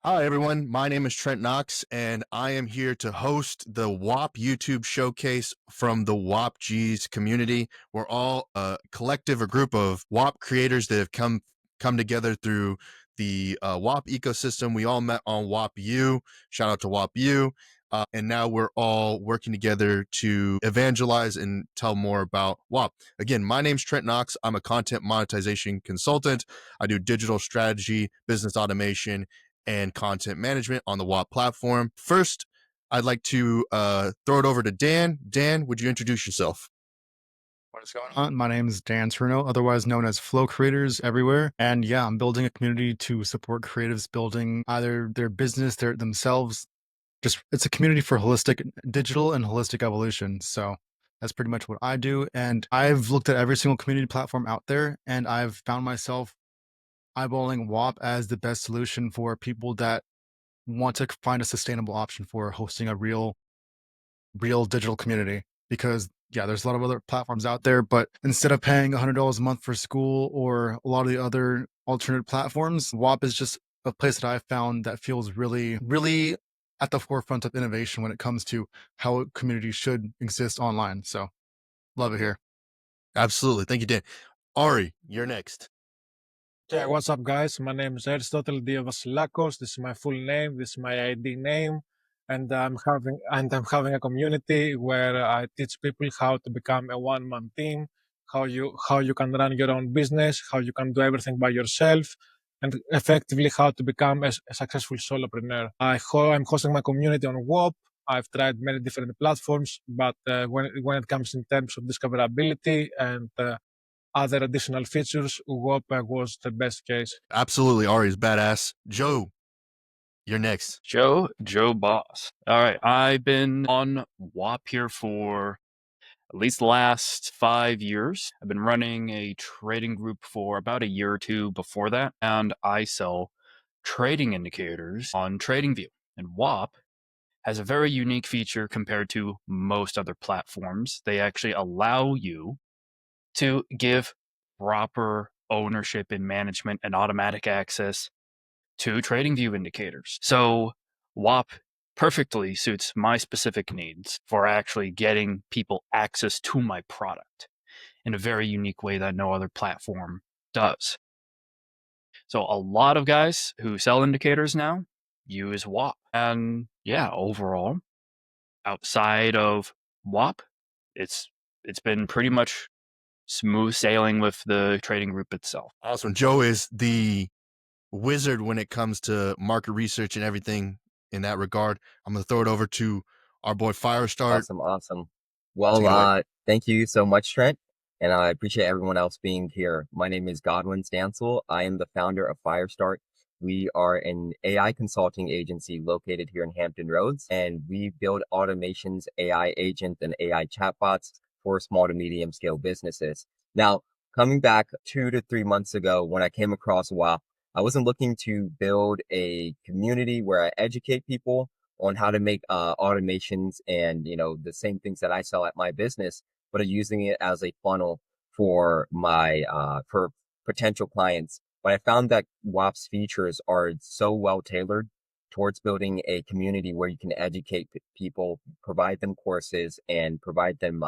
Hi, everyone. My name is Trent Knox, and I am here to host the Whop YouTube showcase from the Whop G's community. We're all a collective, a group of Whop creators that have come together through the Whop ecosystem. We all met on Whop U. Shout out to Whop U. And now we're all working together to evangelize and tell more about Whop. Again, my name's Trent Knox. I'm a content monetization consultant. I do digital strategy, business automation, and content management on the Whop platform. First, I'd like to throw it over to Dan. Dan, would you introduce yourself? What is going on? My name is Dan Truno, otherwise known as Flow Creators Everywhere. And yeah, I'm building a community to support creatives building either their business, themselves. Just it's a community for holistic digital and holistic evolution. So that's pretty much what I do. And I've looked at every single community platform out there, and I've found myself eyeballing WAP as the best solution for people that want to find a sustainable option for hosting a real digital community. Because yeah, there's a lot of other platforms out there, but instead of paying $100 a month for school or a lot of the other alternate platforms, WAP is just a place that I've found that feels really at the forefront of innovation when it comes to how a community should exist online. So love it here. Absolutely. Thank you, Dan. Ari, you're next. Yeah, what's up, guys? My name is Aristotle Diavasilakos. This is my full name. This is my ID name, and I'm having a community where I teach people how to become a one-man team, how you can run your own business, how you can do everything by yourself, and effectively how to become a successful solopreneur. I'm hosting my community on WOP. I've tried many different platforms, but when it comes in terms of discoverability and other additional features, Whop was the best case. Absolutely. Ari's badass. Joe, you're next. Joe Boss. All right. I've been on WAP here for at least the last 5 years. I've been running a trading group for about a year or two before that, and I sell trading indicators on TradingView. And WAP has a very unique feature compared to most other platforms. They actually allow you to give proper ownership and management and automatic access to TradingView indicators. So WAP perfectly suits my specific needs for actually getting people access to my product in a very unique way that no other platform does. So a lot of guys who sell indicators now use WAP. And yeah, overall, outside of WAP, it's it's been pretty much smooth sailing with the trading group itself. Awesome. Joe is the wizard when it comes to market research and everything in that regard. I'm going to throw it over to our boy Firestart. Awesome, awesome. Take Well, it away. thank you so much, Trent, and I appreciate everyone else being here. My name is Godwin Stansel. I am the founder of Firestart. We are an AI consulting agency located here in Hampton Roads, and we build automations, AI agents, and AI chatbots for small to medium scale businesses. Now, coming back 2 to 3 months ago when I came across WOW, I wasn't looking to build a community where I educate people on how to make automations and the same things that I sell at my business, but are using it as a funnel for my for potential clients. But I found that WAP's features are so well tailored towards building a community where you can educate people, provide them courses, and provide them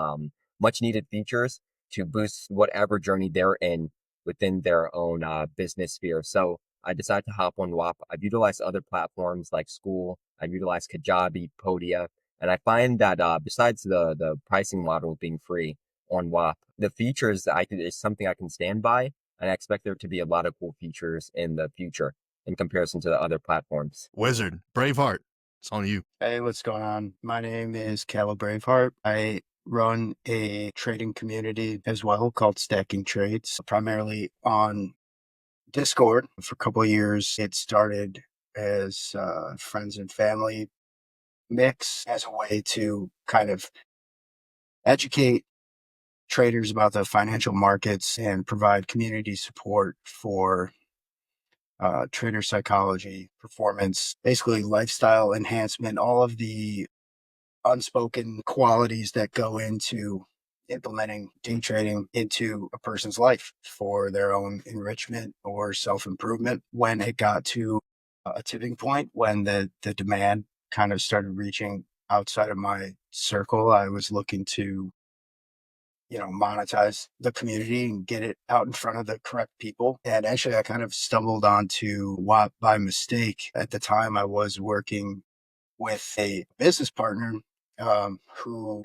much needed features to boost whatever journey they're in within their own business sphere. So I decided to hop on WAP. I've utilized other platforms like School. I've utilized Kajabi, Podia, and I find that besides the pricing model being free on WAP, the features is something I can stand by, and I expect there to be a lot of cool features in the future in comparison to the other platforms. Wizard, Braveheart. It's on you. Hey, what's going on? My name is Caleb Braveheart. I run a trading community as well called Stacking Trades, primarily on Discord. For a couple of years, it started as friends and family mix as a way to kind of educate traders about the financial markets and provide community support for trader psychology, performance, basically lifestyle enhancement, all of the unspoken qualities that go into implementing day trading into a person's life for their own enrichment or self-improvement. When it got to a tipping point when the demand kind of started reaching outside of my circle. I was looking to, monetize the community and get it out in front of the correct people. And actually, I kind of stumbled onto WAP by mistake. At the time, I was working with a business partner who,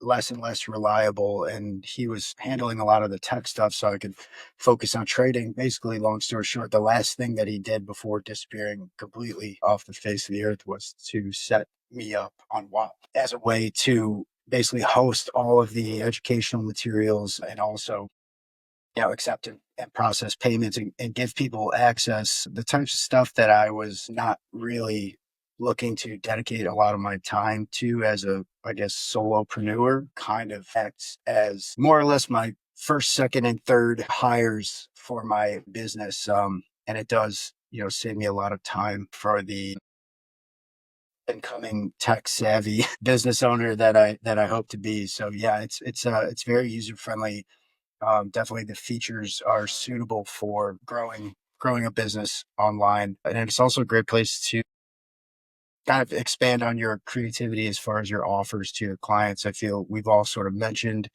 less and less reliable, and he was handling a lot of the tech stuff so I could focus on trading. Basically, long story short, the last thing that he did before disappearing completely off the face of the earth was to set me up on WAP as a way to basically host all of the educational materials and also accept and process payments and give people access, the types of stuff that I was not really looking to dedicate a lot of my time to as a, I guess, solopreneur, kind of acts as more or less my first, second, and third hires for my business. And it does, save me a lot of time for the incoming tech savvy business owner that I hope to be. So yeah, it's very user friendly. Definitely the features are suitable for growing a business online. And it's also a great place to kind of expand on your creativity as far as your offers to your clients. I feel we've all sort of mentioned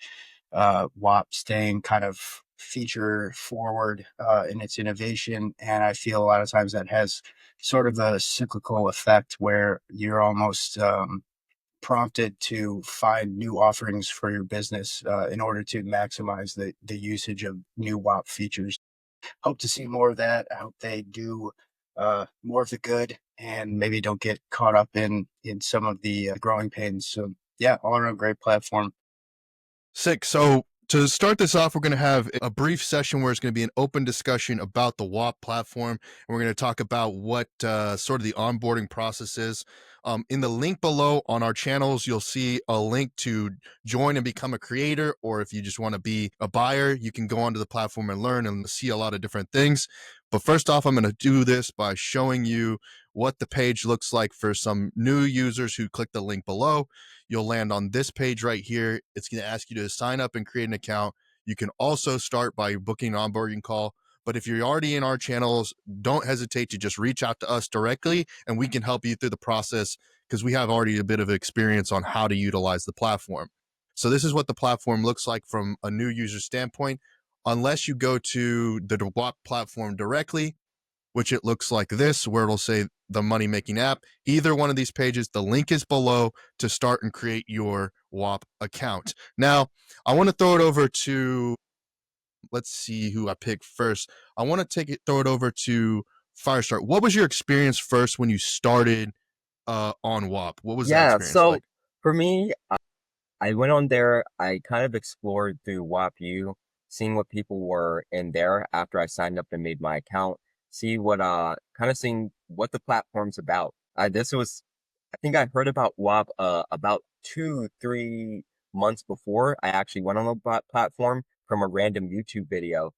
WAP staying kind of feature forward in its innovation. And I feel a lot of times that has sort of a cyclical effect where you're almost prompted to find new offerings for your business in order to maximize the usage of new WAP features. Hope to see more of that. I hope they do more of the good and maybe don't get caught up in some of the growing pains. So yeah, all around great platform. Sick. So to start this off, we're going to have a brief session where it's going to be an open discussion about the WAP platform. And we're going to talk about what sort of the onboarding process is. In the link below on our channels, you'll see a link to join and become a creator, or if you just want to be a buyer, you can go onto the platform and learn and see a lot of different things. But first off, I'm going to do this by showing you what the page looks like for some new users who click the link below. You'll land on this page right here. It's going to ask you to sign up and create an account. You can also start by booking an onboarding call. But if you're already in our channels, don't hesitate to just reach out to us directly and we can help you through the process because we have already a bit of experience on how to utilize the platform. So this is what the platform looks like from a new user standpoint. Unless you go to the WAP platform directly, which it looks like this, where it'll say the money making app. Either one of these pages, the link is below to start and create your WAP account. Now, I want to throw it over to, let's see who I pick first. I want to throw it over to Firestart. What was your experience first when you started on WAP? What was that Yeah, experience so like? for me, I went on there, I kind of explored through WAPU, seeing what people were in there after I signed up and made my account, see what, kind of seeing what the platform's about. I think I heard about WAP, about 2, 3 months before I actually went on the platform from a random YouTube video.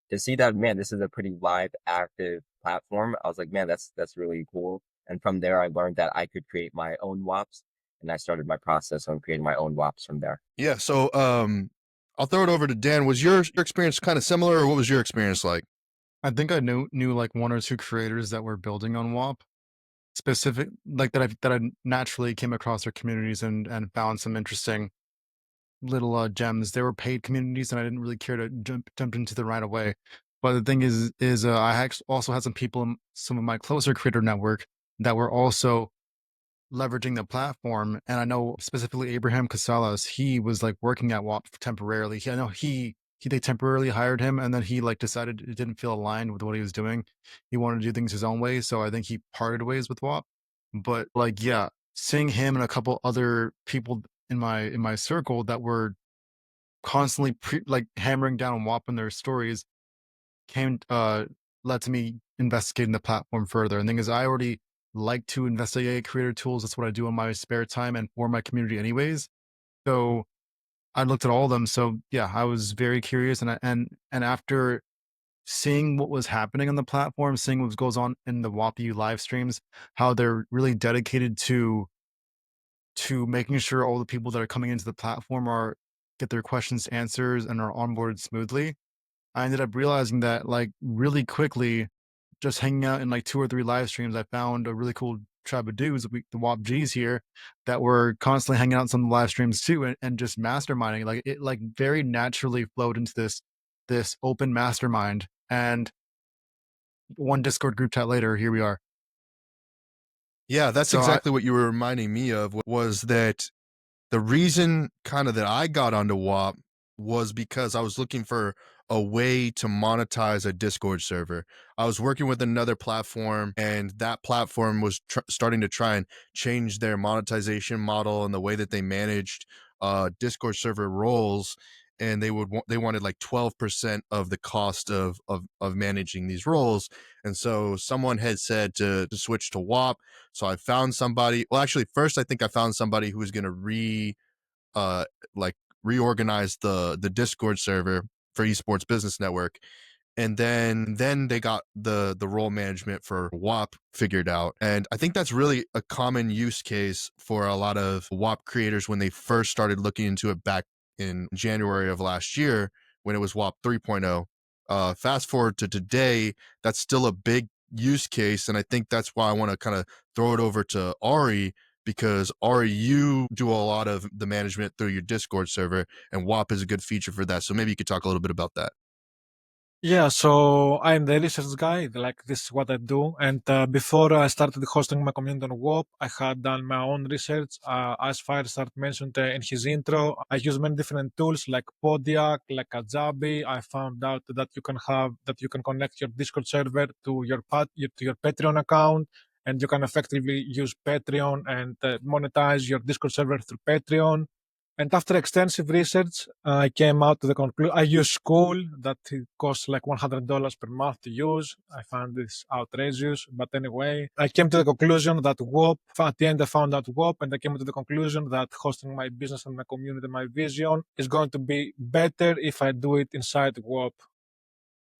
To see that, man, this is a pretty live, active platform. I was like, man, that's really cool. And from there, I learned that I could create my own WAPs, and I started my process on creating my own WAPs from there. Yeah, so I'll throw it over to Dan. Was your experience kind of similar, or what was your experience like? I think I knew like one or two creators that were building on WAP, specific like that I naturally came across their communities and found some interesting little gems. They were paid communities, and I didn't really care to jump into them right away. But the thing is also had some people in some of my closer creator network that were also leveraging the platform. And I know specifically Abraham Casalas, he was like working at WAP temporarily. I know they temporarily hired him, and then he like decided it didn't feel aligned with what he was doing. He wanted to do things his own way, so I think he parted ways with WAP. But like, yeah, seeing him and a couple other people in my circle that were constantly like hammering down on WAP in their stories came led to me investigating the platform further. And the thing is, I already like to investigate creator tools. That's what I do in my spare time and for my community, anyways. So I looked at all of them. So yeah, I was very curious, and after seeing what was happening on the platform, seeing what goes on in the WAPU live streams, how they're really dedicated to making sure all the people that are coming into the platform are get their questions answered and are onboarded smoothly. I ended up realizing that like really quickly just hanging out in like 2 or 3 live streams, I found a really cool tribe of dudes, the Whop Gs here, that were constantly hanging out in some of the live streams too, and just masterminding. Like it like very naturally flowed into this open mastermind. And one Discord group chat later, here we are. Yeah, that's So exactly what you were reminding me of, was that the reason kind of that I got onto Whop was because I was looking for a way to monetize a Discord server. I was working with another platform, and that platform was starting to try and change their monetization model and the way that they managed Discord server roles. And they wanted like 12% of the cost of managing these roles. And so someone had said to switch to Whop. So I found somebody. Well, actually, first I think I found somebody who was going to uh like reorganize the Discord server for Esports Business Network. And then they got the role management for Whop figured out. And I think that's really a common use case for a lot of Whop creators when they first started looking into it back in January of last year when it was Whop 3.0. Fast forward to today, that's still a big use case. And I think that's why I want to kind of throw it over to Ari, because Ari, you do a lot of the management through your Discord server, and Whop is a good feature for that. So maybe you could talk a little bit about that. Yeah, so I'm the research guy, like this is what I do. And before I started hosting my community on WOP, I had done my own research. As Firestar mentioned in his intro, I use many different tools like Podiac, like Kajabi. I found out that you can connect your Discord server to your Patreon account, and you can effectively use Patreon and monetize your Discord server through Patreon. And after extensive research, I came out to the conclusion. I use School, that it costs like $100 per month to use. I found this outrageous. But anyway, I came to the conclusion that WOP, at the end, I found out WOP, and I came to the conclusion that hosting my business and my community, my vision, is going to be better if I do it inside WOP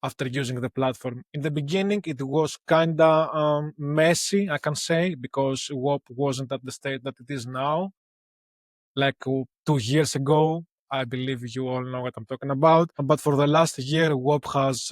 after using the platform. In the beginning, it was kind of messy, I can say, because WOP wasn't at the state that it is now like 2 years ago. I believe you all know what I'm talking about. But for the last year, WOP has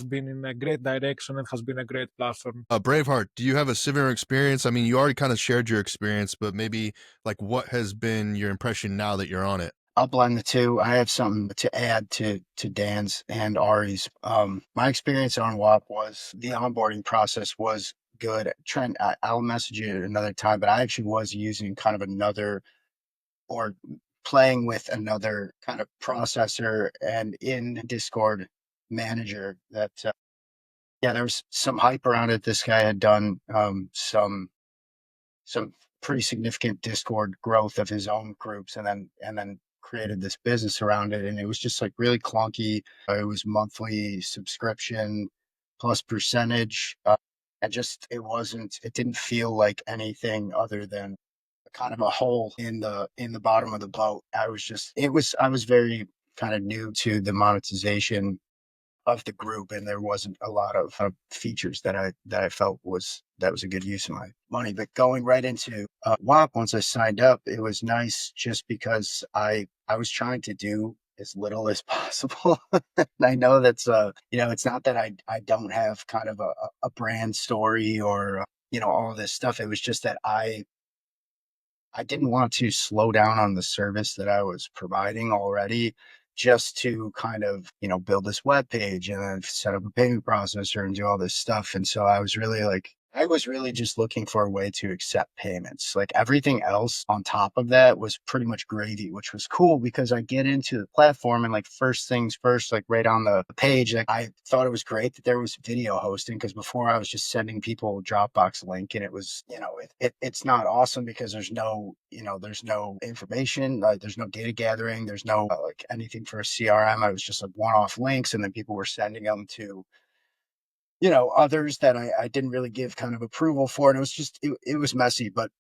been in a great direction and has been a great platform. Braveheart, do you have a similar experience? I mean, you already kind of shared your experience, but maybe like what has been your impression now that you're on it? I'll blend the two. I have something to add to Dan's and Ari's. My experience on WAP was the onboarding process was good. Trent, I'll message you another time, but I actually was using kind of another or playing with another kind of processor and in Discord manager that, yeah, there was some hype around it. This guy had done some pretty significant Discord growth of his own groups, and then created this business around it. And it was just like really clunky. It was monthly subscription plus percentage, and just it didn't feel like anything other than kind of a hole in the bottom of the boat. I was very kind of new to the monetization of the group, and there wasn't a lot of features that I felt was a good use of my money. But going right into WAP, once I signed up, it was nice just because I was trying to do as little as possible. And I know that's it's not that I don't have kind of a brand story or all of this stuff. It was just that I didn't want to slow down on the service that I was providing already just to kind of, build this web page and then set up a payment processor and do all this stuff. And so I was really just looking for a way to accept payments. Like everything else on top of that was pretty much gravy, which was cool because I get into the platform and like first things first, like right on the page, like I thought it was great that there was video hosting because before I was just sending people a Dropbox link and it was, it's not awesome because there's no information, there's no data gathering, there's no like anything for a CRM. I was just like one-off links and then people were sending them to others that I didn't really give kind of approval for. And it was just, it was messy, but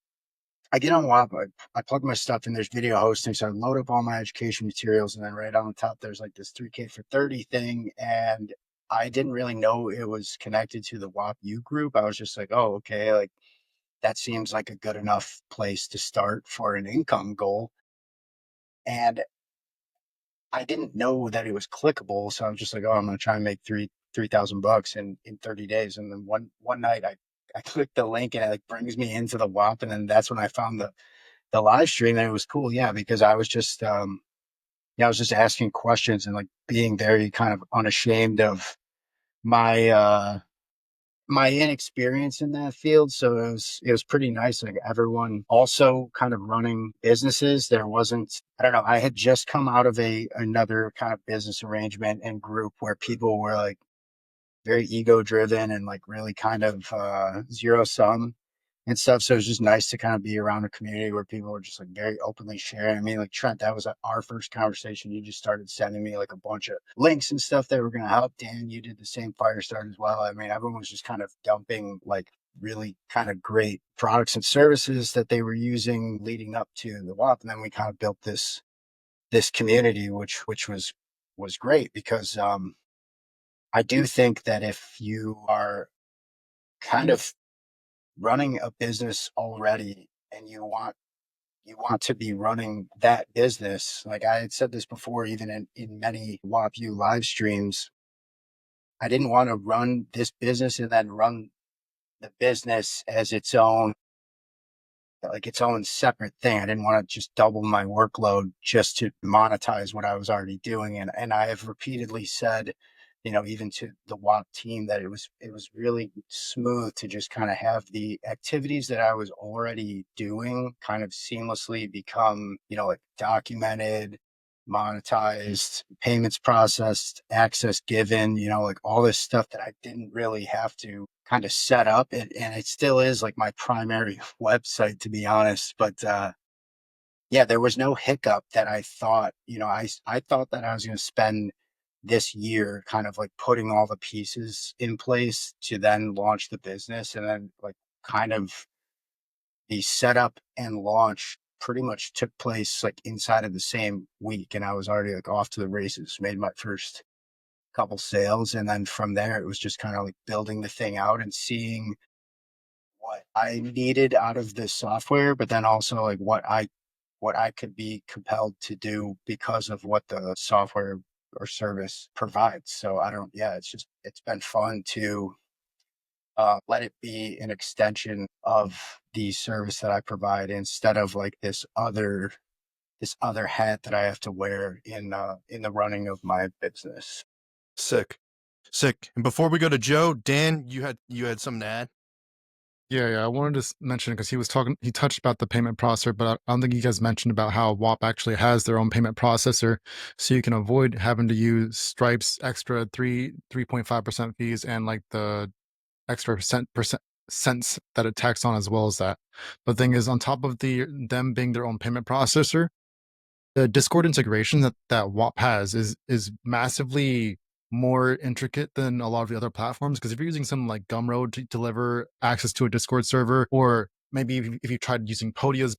I get on WAP, I plug my stuff in, there's video hosting. So I load up all my education materials and then right on the top, there's like this 3K for 30 thing. And I didn't really know it was connected to the WAP U group. I was just like, oh, okay. Like that seems like a good enough place to start for an income goal. And I didn't know that it was clickable. So I was just like, oh, I'm going to try and make $3,000 in 30 days. And then one night I clicked the link and it like brings me into the WAP. And then that's when I found the live stream, and it was cool. Yeah. Because I was just, yeah, I was just asking questions and like being very kind of unashamed of my, my inexperience in that field. So it was pretty nice. Like everyone also kind of running businesses. There wasn't, I don't know, I had just come out of another kind of business arrangement and group where people were like very ego driven and like really kind of zero sum and stuff. So it was just nice to kind of be around a community where people were just like very openly sharing. I mean, like Trent, that was our first conversation. You just started sending me like a bunch of links and stuff that were going to help. Dan, you did the same fire start as well. I mean, everyone was just kind of dumping like really kind of great products and services that they were using leading up to the WAP. And then we kind of built this community, which was great because I do think that if you are kind of running a business already and you want to be running that business, like I had said this before, even in many WAPU live streams, I didn't want to run this business and then run the business as its own, like its own separate thing. I didn't want to just double my workload just to monetize what I was already doing. And I have repeatedly said, even to the WAP team, that it was really smooth to just kind of have the activities that I was already doing kind of seamlessly become, like documented, monetized, payments processed, access given, like all this stuff that I didn't really have to kind of set up. And it still is like my primary website, to be honest. But yeah, there was no hiccup that I thought, I thought that I was going to spend this year kind of like putting all the pieces in place to then launch the business. And then like kind of the setup and launch pretty much took place like inside of the same week. And I was already like off to the races, made my first couple sales. And then from there, it was just kind of like building the thing out and seeing what I needed out of this software, but then also like what I could be compelled to do because of what the software or service provides. So I don't, yeah, it's been fun to let it be an extension of the service that I provide instead of like this other hat that I have to wear in the running of my business. Sick. And before we go to Joe, Dan, you had something to add? Yeah. I wanted to mention because he touched about the payment processor, but I don't think you guys mentioned about how WAP actually has their own payment processor, so you can avoid having to use Stripe's extra 3.5% fees and like the extra percent cents that it tacks on as well as that. But the thing is, on top of them being their own payment processor, the Discord integration that WAP has is massively more intricate than a lot of the other platforms. Because if you're using something like Gumroad to deliver access to a Discord server, or maybe if you tried using Podia's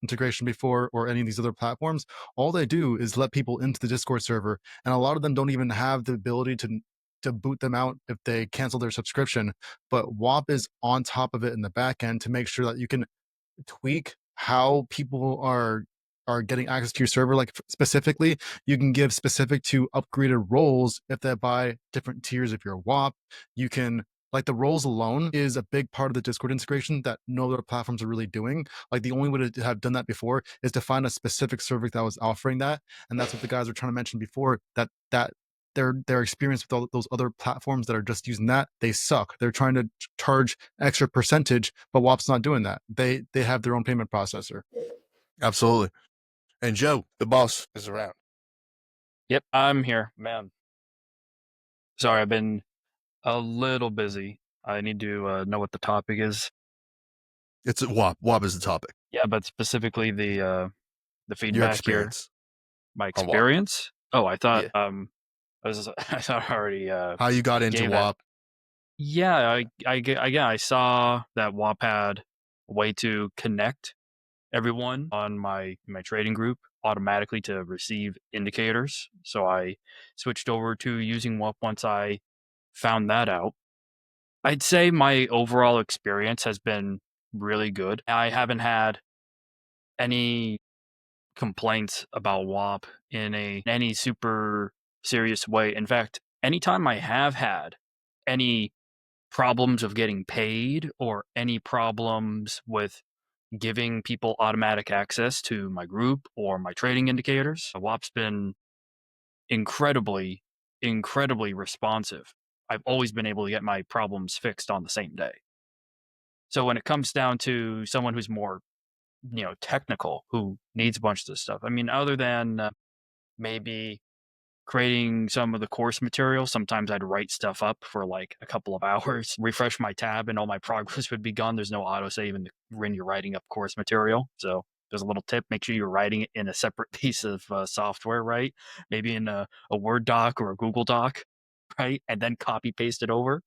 integration before, or any of these other platforms, all they do is let people into the Discord server, and a lot of them don't even have the ability to boot them out if they cancel their subscription. But WAP is on top of it in the back end to make sure that you can tweak how people are getting access to your server. Like specifically, you can give specific to upgraded roles if they buy different tiers. If you're a WAP, you can, like, the roles alone is a big part of the Discord integration that no other platforms are really doing. Like the only way to have done that before is to find a specific server that was offering that, and that's what the guys were trying to mention before. That their experience with all those other platforms that are just using that, they suck. They're trying to charge extra percentage, but WAP's not doing that. They have their own payment processor. Absolutely. And Joe, the boss, is around. Yep, I'm here, man. Sorry, I've been a little busy. I need to know what the topic is. It's WAP. WAP is the topic. Yeah, but specifically the Your feedback here. experience. My on WAP. experience? Oh, I thought Yeah. I thought I already How you got into gave it. WAP? Yeah, I saw that WAP had a way to connect everyone on my trading group automatically to receive indicators. So I switched over to using WAP once I found that out. I'd say my overall experience has been really good. I haven't had any complaints about WAP in any super serious way. In fact, anytime I have had any problems of getting paid or any problems with giving people automatic access to my group or my trading indicators, WAP's been incredibly, incredibly responsive. I've always been able to get my problems fixed on the same day. So when it comes down to someone who's more, technical, who needs a bunch of this stuff, I mean, other than maybe creating some of the course material, sometimes I'd write stuff up for like a couple of hours, refresh my tab, and all my progress would be gone. There's no autosave when you're writing up course material. So there's a little tip: make sure you're writing it in a separate piece of software, right? Maybe in a Word doc or a Google Doc, right? And then copy paste it over.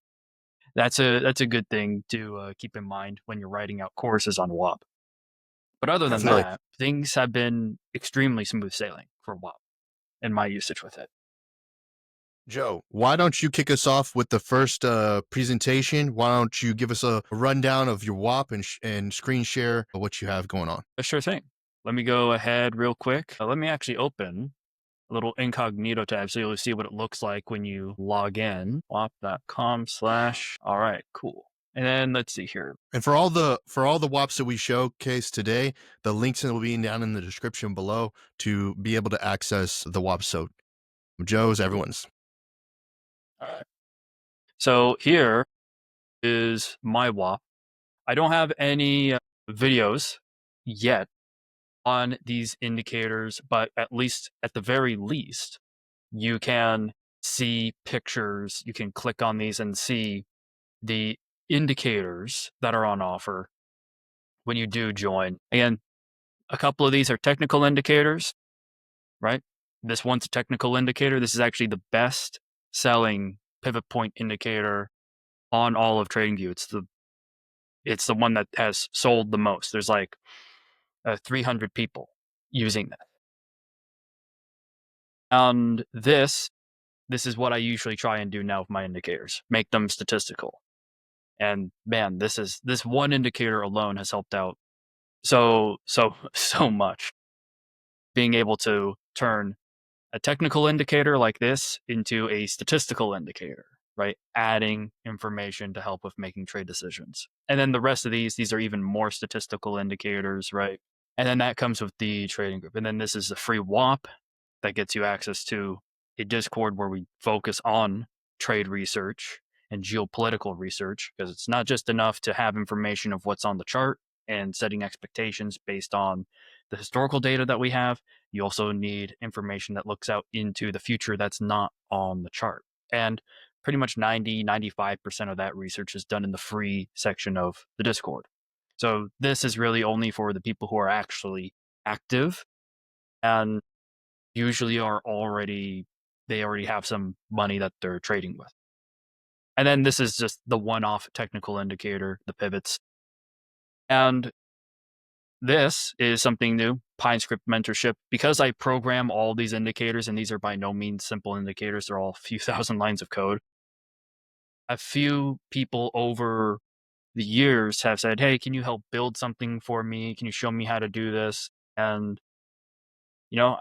That's a good thing to keep in mind when you're writing out courses on WAP. But other than Definitely. that, things have been extremely smooth sailing for WAP and my usage with it. Joe, why don't you kick us off with the first presentation? Why don't you give us a rundown of your WAP and screen share what you have going on? Sure thing. Let me go ahead real quick. Let me actually open a little incognito tab so you'll see what it looks like when you log in. WAP.com/. All right, cool. And then let's see here. And for all the WAPs that we showcase today, the links will be down in the description below to be able to access the WAP. So Joe's everyone's. All right. So here is my WAP. I don't have any videos yet on these indicators, but at the very least, you can see pictures. You can click on these and see the indicators that are on offer when you do join. Again, a couple of these are technical indicators, right? This one's a technical indicator. This is actually the best selling pivot point indicator on all of TradingView. It's the one that has sold the most. There's like 300 people using that. And this is what I usually try and do now with my indicators, make them statistical. And man, this one indicator alone has helped out so much. Being able to turn a technical indicator like this into a statistical indicator, right? Adding information to help with making trade decisions. And then the rest of these are even more statistical indicators, right? And then that comes with the trading group. And then this is the free WAP that gets you access to a Discord where we focus on trade research and geopolitical research, because it's not just enough to have information of what's on the chart and setting expectations based on the historical data that we have. You also need information that looks out into the future that's not on the chart. And pretty much 95% of that research is done in the free section of the Discord. So this is really only for the people who are actually active and usually they already have some money that they're trading with. And then this is just the one-off technical indicator, the pivots. And this is something new, PineScript mentorship. Because I program all these indicators, and these are by no means simple indicators, they're all a few thousand lines of code. A few people over the years have said, hey, can you help build something for me? Can you show me how to do this? And,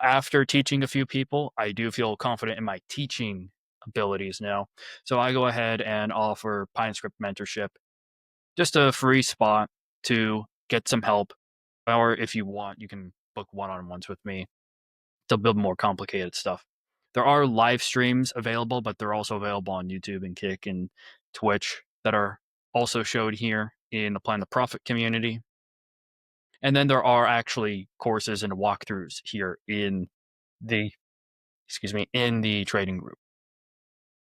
after teaching a few people, I do feel confident in my teaching abilities now. So I go ahead and offer PineScript mentorship, just a free spot to get some help. Or if you want, you can book one-on-ones with me to build more complicated stuff. There are live streams available, but they're also available on YouTube and Kick and Twitch that are also showed here in the Plan the Profit community. And then there are actually courses and walkthroughs here in the trading group.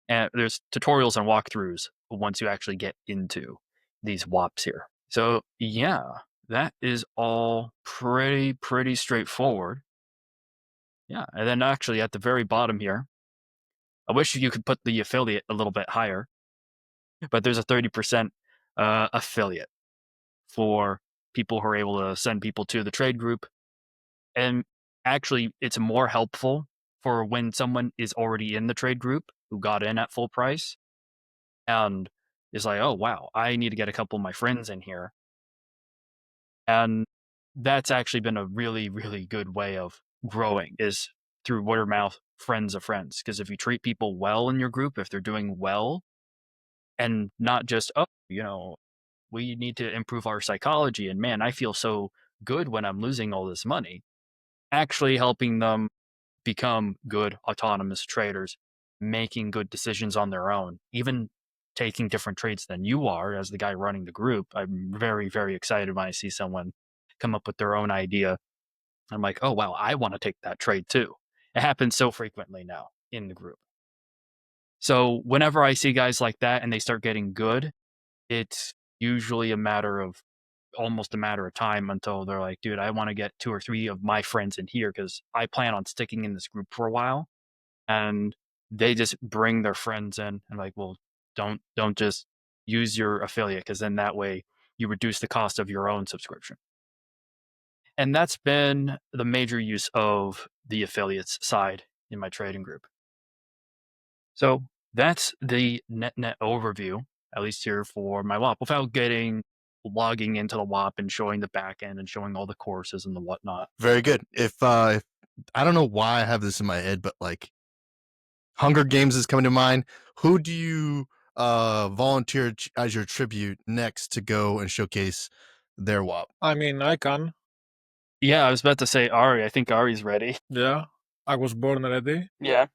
And there's tutorials and walkthroughs once you actually get into these WAPs here. So yeah, that is all pretty straightforward. Yeah, and then actually at the very bottom here, I wish you could put the affiliate a little bit higher, but there's a 30% affiliate for people who are able to send people to the trade group. And actually, it's more helpful for when someone is already in the trade group who got in at full price and is like, oh, wow, I need to get a couple of my friends in here. And that's actually been a really, really good way of growing, is through word of mouth, friends of friends. Because if you treat people well in your group, if they're doing well, and not just, oh, we need to improve our psychology, and man, I feel so good when I'm losing all this money, actually helping them become good autonomous traders, making good decisions on their own, even taking different trades than you are as the guy running the group. I'm very, very excited when I see someone come up with their own idea. I'm like, oh, wow, I want to take that trade too. It happens so frequently now in the group. So whenever I see guys like that and they start getting good, it's usually almost a matter of time until they're like, dude, I want to get 2 or 3 of my friends in here because I plan on sticking in this group for a while. And they just bring their friends in and like, well, don't just use your affiliate, because then that way you reduce the cost of your own subscription. And that's been the major use of the affiliates side in my trading group. So that's the net overview, at least here for my WAP, without logging into the WAP and showing the back end and showing all the courses and the whatnot. Very good. If I don't know why I have this in my head, but like Hunger Games is coming to mind. Who do you volunteer as your tribute next to go and showcase their WAP? I mean, I can. Yeah, I was about to say Ari. I think Ari's ready. Yeah, I was born ready. Yeah.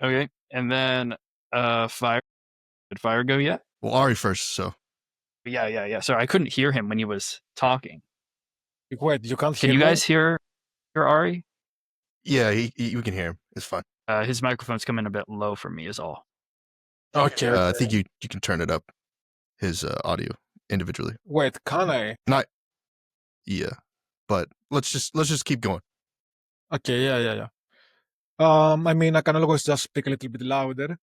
Okay. And then Fire. Did Fire go yet? Well, Ari first, so. Yeah. Sorry, I couldn't hear him when he was talking. Wait, you can't Can hear you me? guys hear Ari? Yeah, we can hear him. It's fine. His microphone's coming a bit low for me is all. Okay. I think you can turn it up, his audio individually. Wait, can I? Not. Yeah, but let's just keep going. Okay, yeah. I mean, I can always just speak a little bit louder.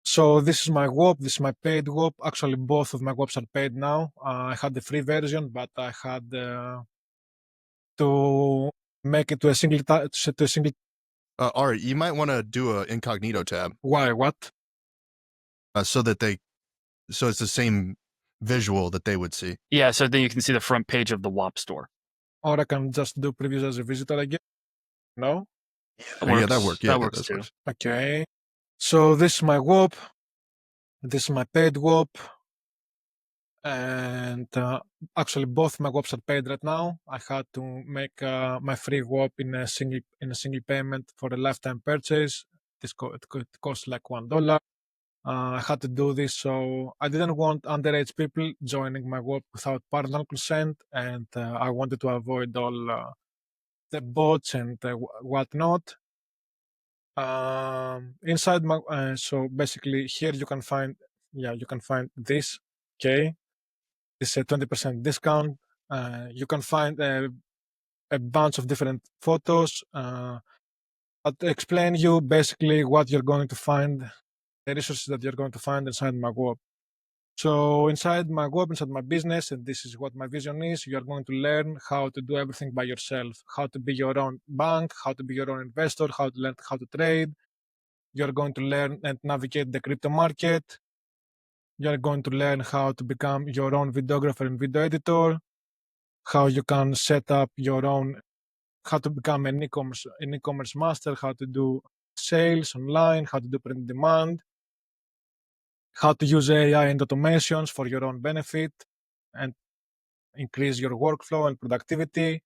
So this is my WOP, this is my paid WOP. Actually, both of my WOPs are paid now. I had the free version, but I had to make it to a single. Ari, you might want to do a incognito tab. Why? What? So it's the same visual that they would see. Yeah, so then you can see the front page of the WAP store. Or I can just do previews as a visitor again. No? Yeah, that works. Yeah, that works too. Works. Okay. So this is my WOP. This is my paid WOP. And actually, both my WOPs are paid right now. I had to make my free WOP in a single payment for a lifetime purchase. It costs like $1. I had to do this, so I didn't want underage people joining my WOP without parental consent, and I wanted to avoid all the bots and whatnot. Inside my so basically here you can find this. Okay, this is a 20% discount. You can find a bunch of different photos. I'll explain you basically what you're going to find, the resources that you're going to find inside my WOP. So inside my WOP, inside my business, and this is what my vision is, you're going to learn how to do everything by yourself, how to be your own bank, how to be your own investor, how to learn how to trade. You're going to learn and navigate the crypto market. You're going to learn how to become your own videographer and video editor, how you can set up your own, how to become an e-commerce master, how to do sales online, how to do print demand, how to use AI and automations for your own benefit and increase your workflow and productivity.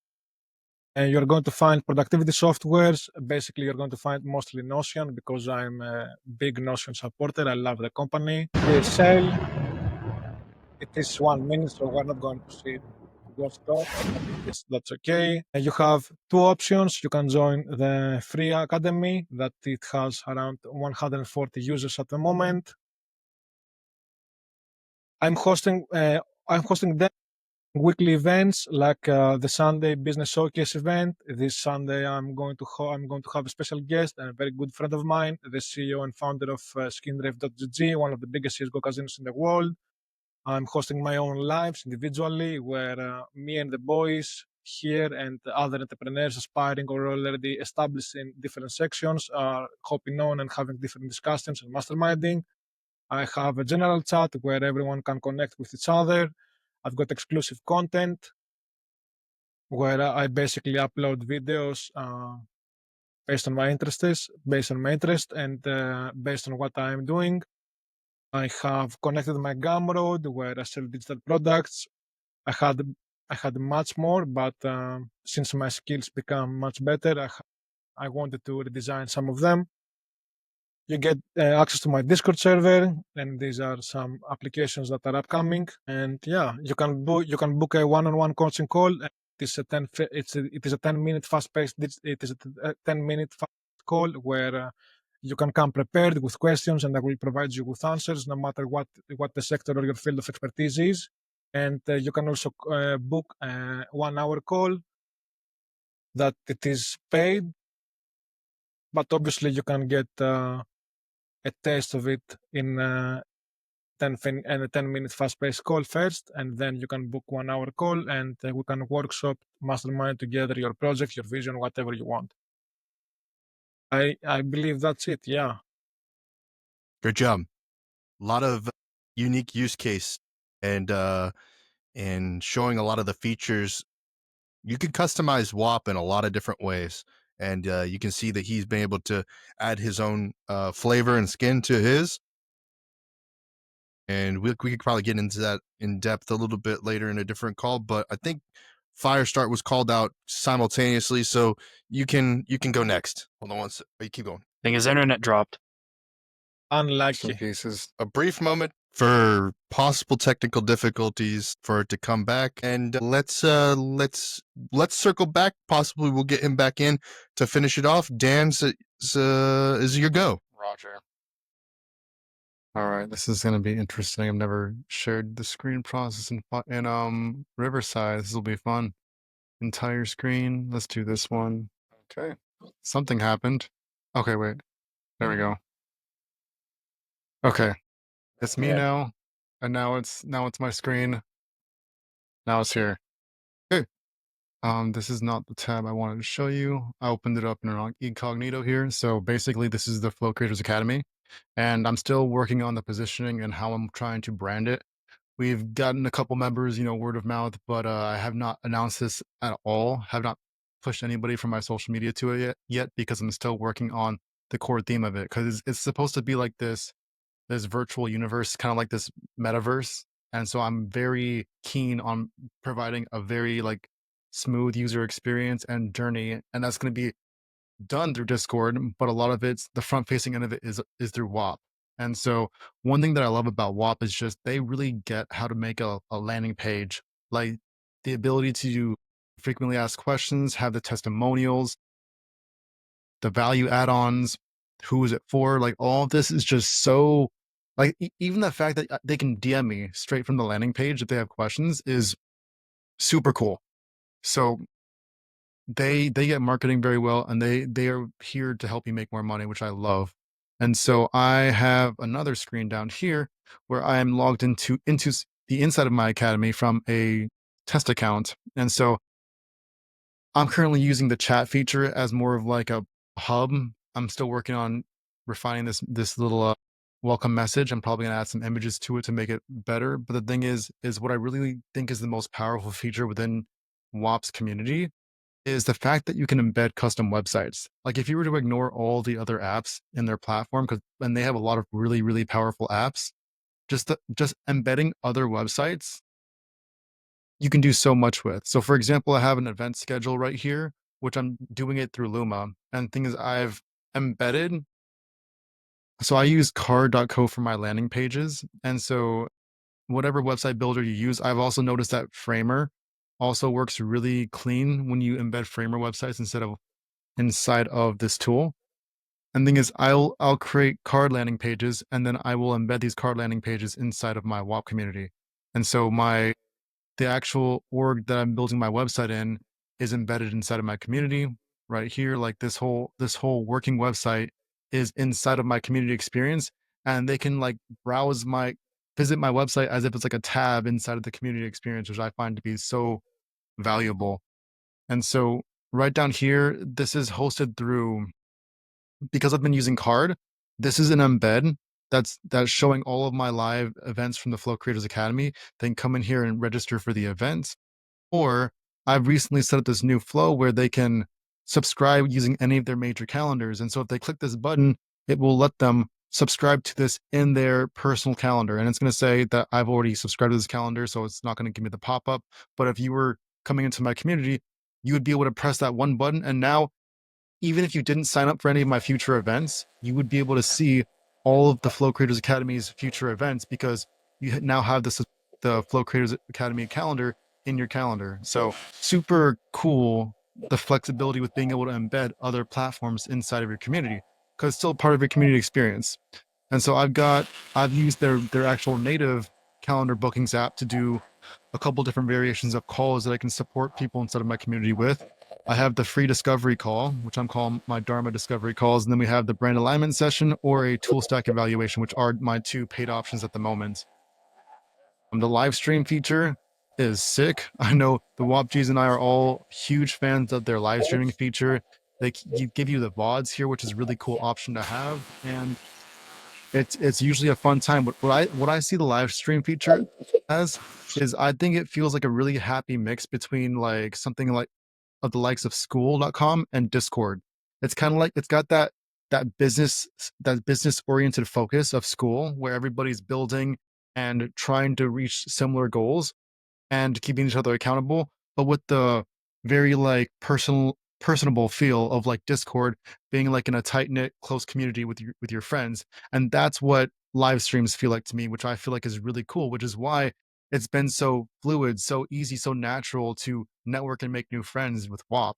And you're going to find productivity softwares. Basically, you're going to find mostly Notion because I'm a big Notion supporter. I love the company. The sale, it is 1 minute, so we're not going to see what's top. Yes, that's okay. And you have 2 options. You can join the free academy that it has around 140 users at the moment. I'm hosting them weekly events like the Sunday Business Showcase event. This Sunday, I'm going to have a special guest and a very good friend of mine, the CEO and founder of SkinRave.gg, one of the biggest CS:GO casinos in the world. I'm hosting my own lives individually, where me and the boys here and other entrepreneurs aspiring or already established in different sections are hopping on and having different discussions and masterminding. I have a general chat where everyone can connect with each other. I've got exclusive content where I basically upload videos based on my interests, based on my interest, and based on what I'm doing. I have connected my Gumroad where I sell digital products. I had much more, but since my skills become much better, I wanted to redesign some of them. You get access to my Discord server, and these are some applications that are upcoming. And yeah, you can book a one-on-one coaching call. It is a 10-minute fast-paced. It is a 10-minute fast call where you can come prepared with questions, and I will provide you with answers, no matter what the sector or your field of expertise is. And you can also book a 1-hour call that it is paid, but obviously you can get a taste of it in a 10-minute fast-paced call first, and then you can book 1-hour call, and we can workshop, mastermind together your project, your vision, whatever you want. I believe that's it. Yeah. Good job. A lot of unique use case and showing a lot of the features. You can customize Whop in a lot of different ways, and you can see that he's been able to add his own flavor and skin to his. And we could probably get into that in depth a little bit later in a different call, but I think Firestart was called out simultaneously, so you can go next. Hold on one sec. You keep going. I think his internet dropped. Some Unlucky. cases. A brief moment for possible technical difficulties for it to come back, and let's circle back. Possibly we'll get him back in to finish it off. Dan's is your go. Roger. All right, this is going to be interesting. I've never shared the screen process in Riverside. This will be fun. Entire screen. Let's do this one. Okay. Something happened. Okay, wait. There we go. Okay. It's me Yeah. now. And now it's my screen. Now it's here. Okay. This is not the tab I wanted to show you. I opened it up in incognito here. So basically this is the Flow Creators Academy. And I'm still working on the positioning and how I'm trying to brand it. We've gotten a couple members, word of mouth, but I have not announced this at all. Have not pushed anybody from my social media to it yet because I'm still working on the core theme of it. Because it's supposed to be like this virtual universe, kind of like this metaverse. And so I'm very keen on providing a very like smooth user experience and journey. And that's going to be done through Discord, but a lot of it's the front facing end of it is through Whop. And so one thing that I love about Whop is just they really get how to make a landing page, like the ability to frequently asked questions, have the testimonials, the value add-ons, who is it for? Like all of this is just so like even the fact that they can DM me straight from the landing page if they have questions is super cool. So they get marketing very well, and they are here to help you make more money, which I love. And so I have another screen down here where I am logged into the inside of my academy from a test account. And so I'm currently using the chat feature as more of like a hub. I'm still working on refining this little welcome message. I'm probably gonna add some images to it to make it better. But the thing is what I really think is the most powerful feature within Whop's community is the fact that you can embed custom websites. Like if you were to ignore all the other apps in their platform, and they have a lot of really, really powerful apps, just embedding other websites, you can do so much with. So for example, I have an event schedule right here, which I'm doing it through Luma. And the thing is I've embedded, so I use card.co for my landing pages. And so whatever website builder you use, I've also noticed that Framer also works really clean when you embed Framer websites inside of this tool. And the thing is, I'll create card landing pages, and then I will embed these card landing pages inside of my Whop community. And so the actual org that I'm building my website in is embedded inside of my community right here. Like this whole working website is inside of my community experience, and they can like visit my website as if it's like a tab inside of the community experience, which I find to be so valuable. And so right down here, this is hosted through, because I've been using Card, this is an embed that's showing all of my live events from the Flow Creators Academy. They can come in here and register for the events. Or I've recently set up this new flow where they can subscribe using any of their major calendars. And so if they click this button, it will let them subscribe to this in their personal calendar. And it's going to say that I've already subscribed to this calendar, so it's not going to give me the pop-up. But if you were coming into my community, you would be able to press that one button. And now, even if you didn't sign up for any of my future events, you would be able to see all of the Flow Creators Academy's future events because you now have the Flow Creators Academy calendar in your calendar. So super cool, the flexibility with being able to embed other platforms inside of your community because it's still part of your community experience. And so I've used their actual native calendar bookings app to do a couple different variations of calls that I can support people inside of my community with. I have the free discovery call, which I'm calling my Dharma discovery calls. And then we have the brand alignment session or a tool stack evaluation, which are my two paid options at the moment. The live stream feature is sick. I know the Whop Gs and I are all huge fans of their live streaming feature. They give you the VODs here, which is a really cool option to have. And it's usually a fun time. But what I see the live stream feature as is I think it feels like a really happy mix between like something like of the likes of school.com and Discord. It's kind of like it's got that business oriented focus of school where everybody's building and trying to reach similar goals and keeping each other accountable, but with the very like personable feel of like Discord being like in a tight knit, close community with your friends. And that's what live streams feel like to me, which I feel like is really cool, which is why it's been so fluid, so easy, so natural to network and make new friends with WAP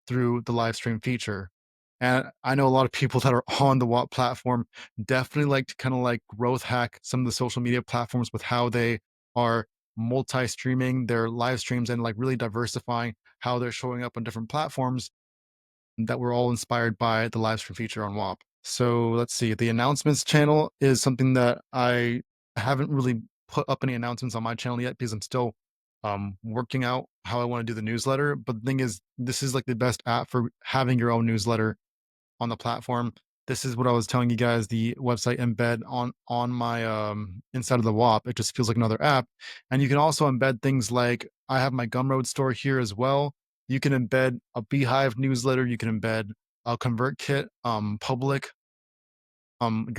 through the live stream feature. And I know a lot of people that are on the WAP platform definitely like to kind of like growth hack some of the social media platforms with how they are multi-streaming their live streams and like really diversifying how they're showing up on different platforms that were all inspired by the live stream feature on WAP. So let's see. The announcements channel is something that I haven't really put up any announcements on my channel yet because I'm still working out how I want to do the newsletter. But the thing is, this is like the best app for having your own newsletter on the platform. This is what I was telling you guys, the website embed on my inside of the WAP. It just feels like another app. And you can also embed things like I have my Gumroad store here as well. You can embed a Beehive newsletter, you can embed a ConvertKit your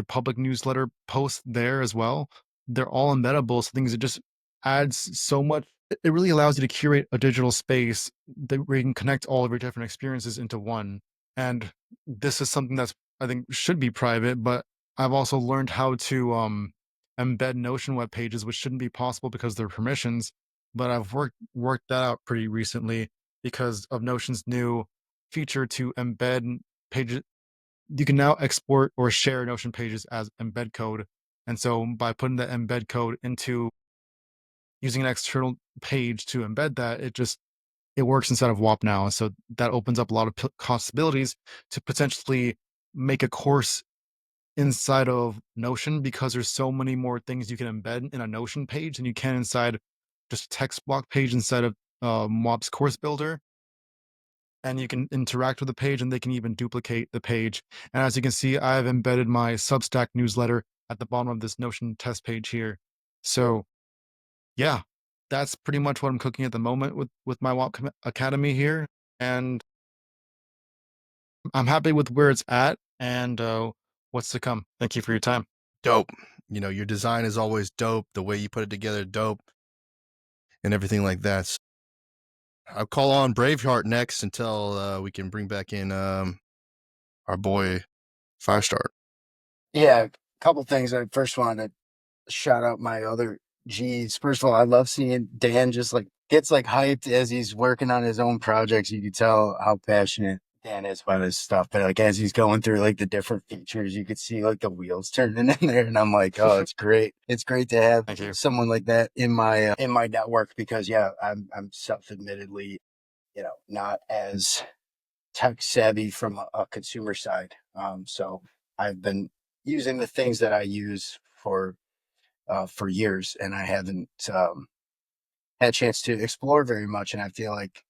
public newsletter posts there as well. They're all embeddable. So things that just adds so much. It really allows you to curate a digital space where you can connect all of your different experiences into one. And this is something that's I think should be private, but I've also learned how to embed Notion web pages, which shouldn't be possible because they're permissions. But I've worked that out pretty recently because of Notion's new feature to embed pages. You can now export or share Notion pages as embed code. And so by putting the embed code into using an external page to embed that, it works inside of WAP now. So that opens up a lot of possibilities to potentially make a course inside of Notion because there's so many more things you can embed in a Notion page than you can inside just a text block page inside of WAP's course builder. And you can interact with the page and they can even duplicate the page. And as you can see, I've embedded my Substack newsletter at the bottom of this Notion test page here. So yeah, that's pretty much what I'm cooking at the moment with my WAP Academy here. And I'm happy with where it's at and what's to come. Thank you for your time. Dope. You know, your design is always dope. The way you put it together, dope, and everything like that. So I'll call on Braveheart next until we can bring back in our boy Firestart. Yeah, a couple things. I first wanted to shout out my other G's. First of all, I love seeing Dan just like gets like hyped as he's working on his own projects. You can tell how passionate Dan is about his stuff. But like as he's going through like the different features, you could see like the wheels turning in there. And I'm like, oh, it's great. It's great to have Thank you. someone like that in my network because yeah, I'm self-admittedly, not as tech savvy from a consumer side. So I've been using the things that I use for years, and I haven't had a chance to explore very much. And I feel like,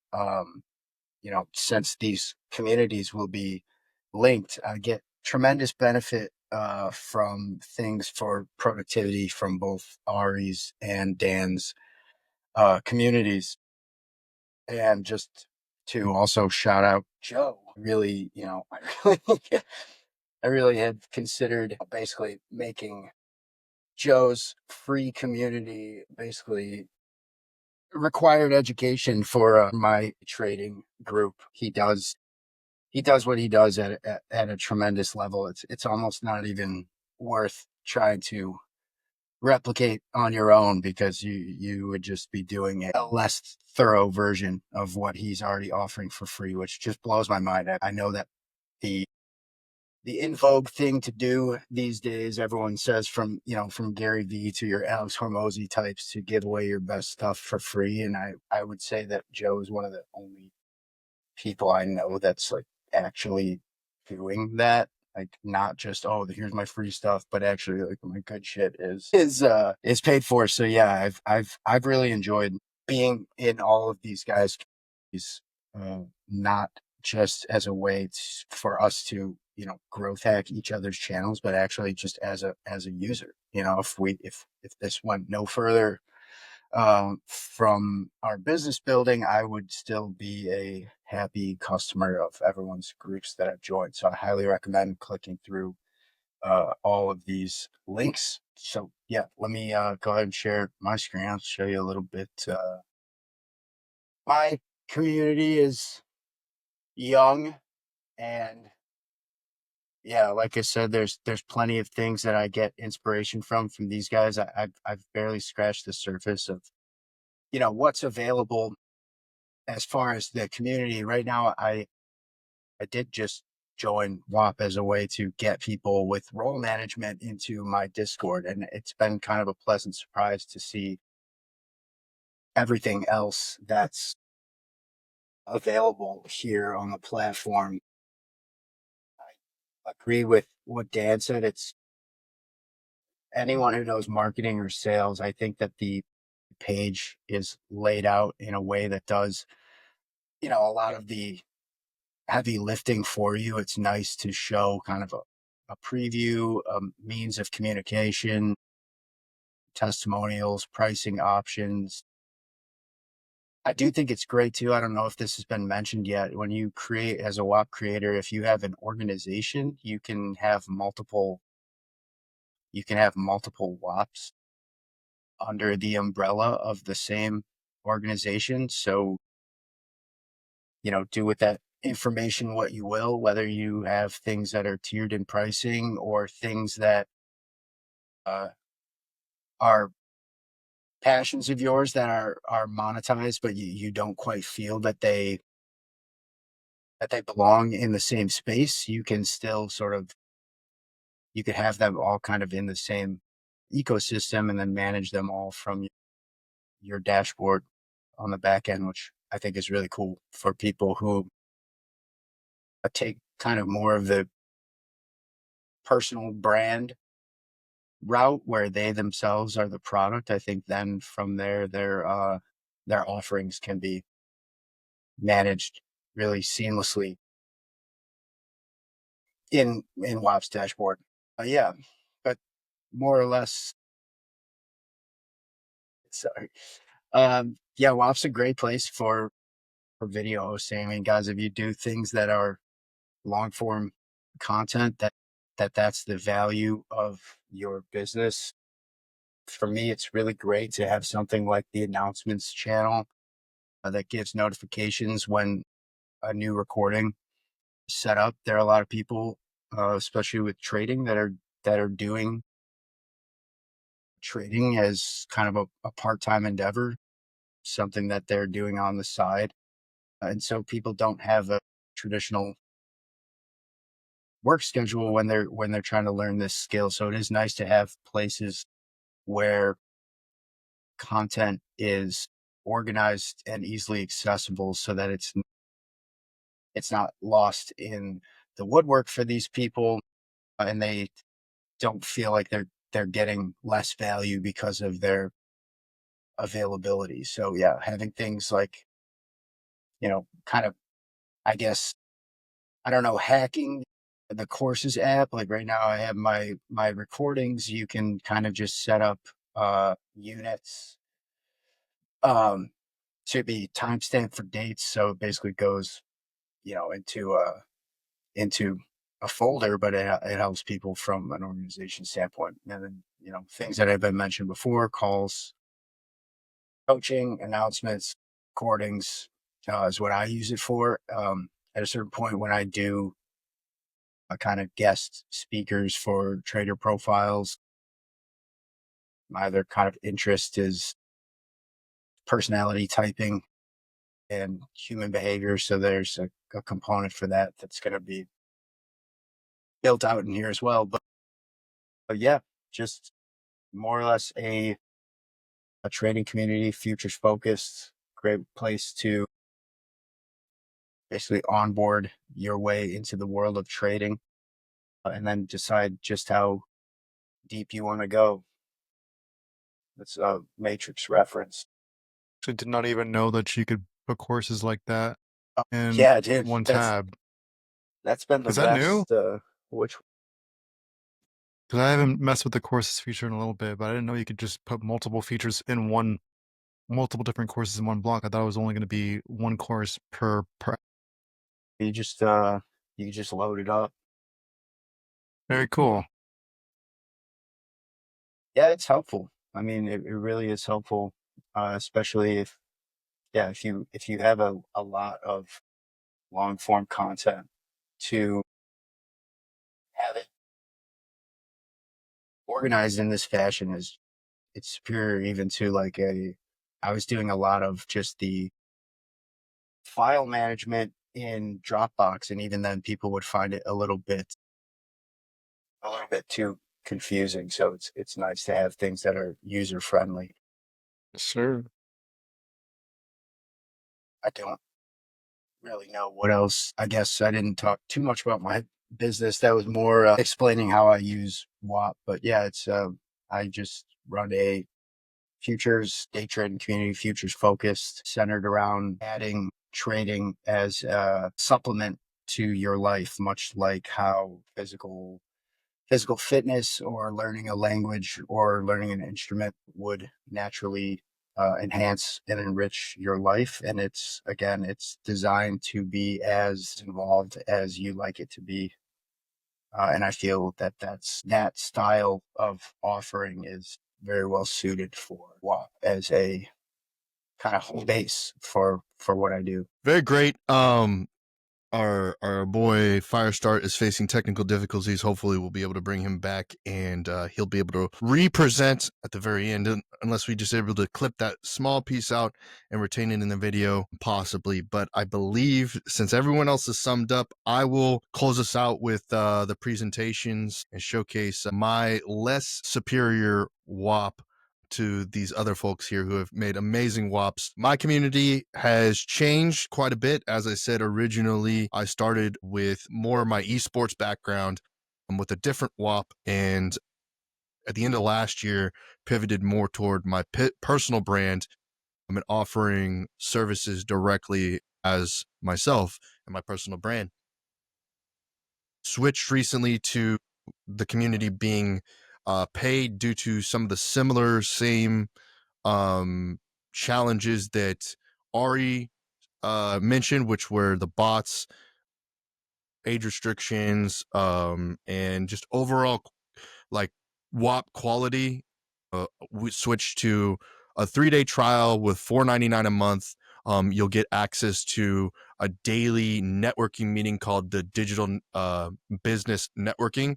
since these communities will be linked, I get tremendous benefit from things for productivity from both Ari's and Dan's communities, and just to also shout out Joe. Really, I really, I really had considered basically making Joe's free community basically required education for my trading group. He does what he does at a tremendous level. It's almost not even worth trying to replicate on your own, because you would just be doing a less thorough version of what he's already offering for free, which just blows my mind. I know that the in vogue thing to do these days, everyone says, from Gary Vee to your Alex Hormozy types, to give away your best stuff for free. And I would say that Joe is one of the only people I know that's like actually doing that. Like, not just, oh, here's my free stuff, but actually like my good shit is paid for. So yeah, I've really enjoyed being in all of these guys, not just as a way for us to growth hack each other's channels, but actually just as a user. If this went no further from our business building, I would still be a happy customer of everyone's groups that I've joined. So I highly recommend clicking through all of these links. So yeah, let me go ahead and share my screen. I'll show you a little bit. My community is young, and yeah, like I said, there's plenty of things that I get inspiration from these guys. I've barely scratched the surface of what's available as far as the community right now. I did just join WAP as a way to get people with role management into my Discord, and it's been kind of a pleasant surprise to see everything else that's available here on the platform. I agree with what Dan said. It's anyone who knows marketing or sales. I think that the page is laid out in a way that does, a lot of the heavy lifting for you. It's nice to show kind of a preview, means of communication, testimonials, pricing options. I do think it's great too. I don't know if this has been mentioned yet. When you create as a WAP creator, if you have an organization, you can have multiple WAPs under the umbrella of the same organization. So, do with that information what you will, whether you have things that are tiered in pricing or things that are passions of yours that are monetized, but you don't quite feel that they belong in the same space. You can still you could have them all kind of in the same ecosystem, and then manage them all from your dashboard on the back end, which I think is really cool for people who take kind of more of the personal brand route, where they themselves are the product. I think then from there, their offerings can be managed really seamlessly in WAP's dashboard. Yeah, but more or less, sorry. Yeah, WAP's a great place for video hosting. I mean, guys, if you do things that are long form content, that's the value of your business. For me, it's really great to have something like the announcements channel that gives notifications when a new recording is set up. There are a lot of people, especially with trading, that are doing trading as kind of a part-time endeavor, something that they're doing on the side. And so people don't have a traditional work schedule when they're trying to learn this skill. So it is nice to have places where content is organized and easily accessible, so that it's not lost in the woodwork for these people, and they don't feel like they're getting less value because of their availability. So yeah, having things like, kind of, I guess, I don't know, hacking the courses app. Like right now I have my recordings. You can kind of just set up units. to be timestamped for dates. So it basically goes, into a folder, but it helps people from an organization standpoint. And then, things that have been mentioned before, calls, coaching, announcements, recordings, is what I use it for. At a certain point when I do a kind of guest speakers for trader profiles, my other kind of interest is personality typing and human behavior. So there's a component for that that's going to be built out in here as well. But yeah, just more or less a trading community, futures focused, great place to basically onboard your way into the world of trading, and then decide just how deep you want to go. That's a matrix reference. I did not even know that you could put courses like that in Yeah, dude, one tab. that's been the Is that new? best. Which Because I haven't messed with the courses feature in a little bit, but I didn't know you could just put multiple features in multiple different courses in one block. I thought it was only going to be one course per. you just load it up. Very cool. Yeah, it's helpful. I mean, it really is helpful, especially if you have a lot of long form content, to have it organized in this fashion it's superior even to like I was doing a lot of just the file management in Dropbox, and even then people would find it a little bit too confusing. So it's nice to have things that are user friendly. Sure. I don't really know what else. I guess I didn't talk too much about my business. That was more explaining how I use Whop. But yeah, it's I just run a futures day trading community, futures focused, centered around adding trading as a supplement to your life, much like how physical fitness or learning a language or learning an instrument would naturally enhance and enrich your life. And it's designed to be as involved as you like it to be. And I feel that style of offering is very well suited for WAP as a kind of home base for what I do. Very great. Our boy Firestart is facing technical difficulties. Hopefully we'll be able to bring him back, and he'll be able to represent at the very end, unless we just able to clip that small piece out and retain it in the video, possibly. But I believe since everyone else is summed up, I will close us out with the presentations and showcase my less superior WAP to these other folks here who have made amazing WAPs. My community has changed quite a bit. As I said, originally, I started with more of my esports background with a different WAP, and at the end of last year, pivoted more toward my personal brand and offering services directly as myself and my personal brand. Switched recently to the community being paid due to some of the same challenges that Ari mentioned, which were the bots, age restrictions, and just overall like WAP quality. We switched to a 3-day trial with $4.99 a month. You'll get access to a daily networking meeting called the Digital Business Networking,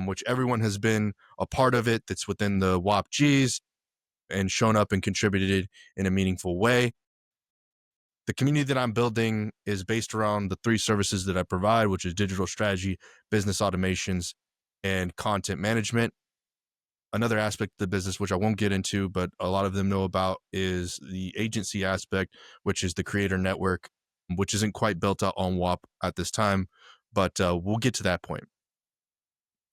which everyone has been a part of it. That's within the Whop Gs and shown up and contributed in a meaningful way. The community that I'm building is based around the 3 services that I provide, which is digital strategy, business automations, and content management. Another aspect of the business, which I won't get into, but a lot of them know about, is the agency aspect, which is the creator network, which isn't quite built out on WAP at this time, but we'll get to that point.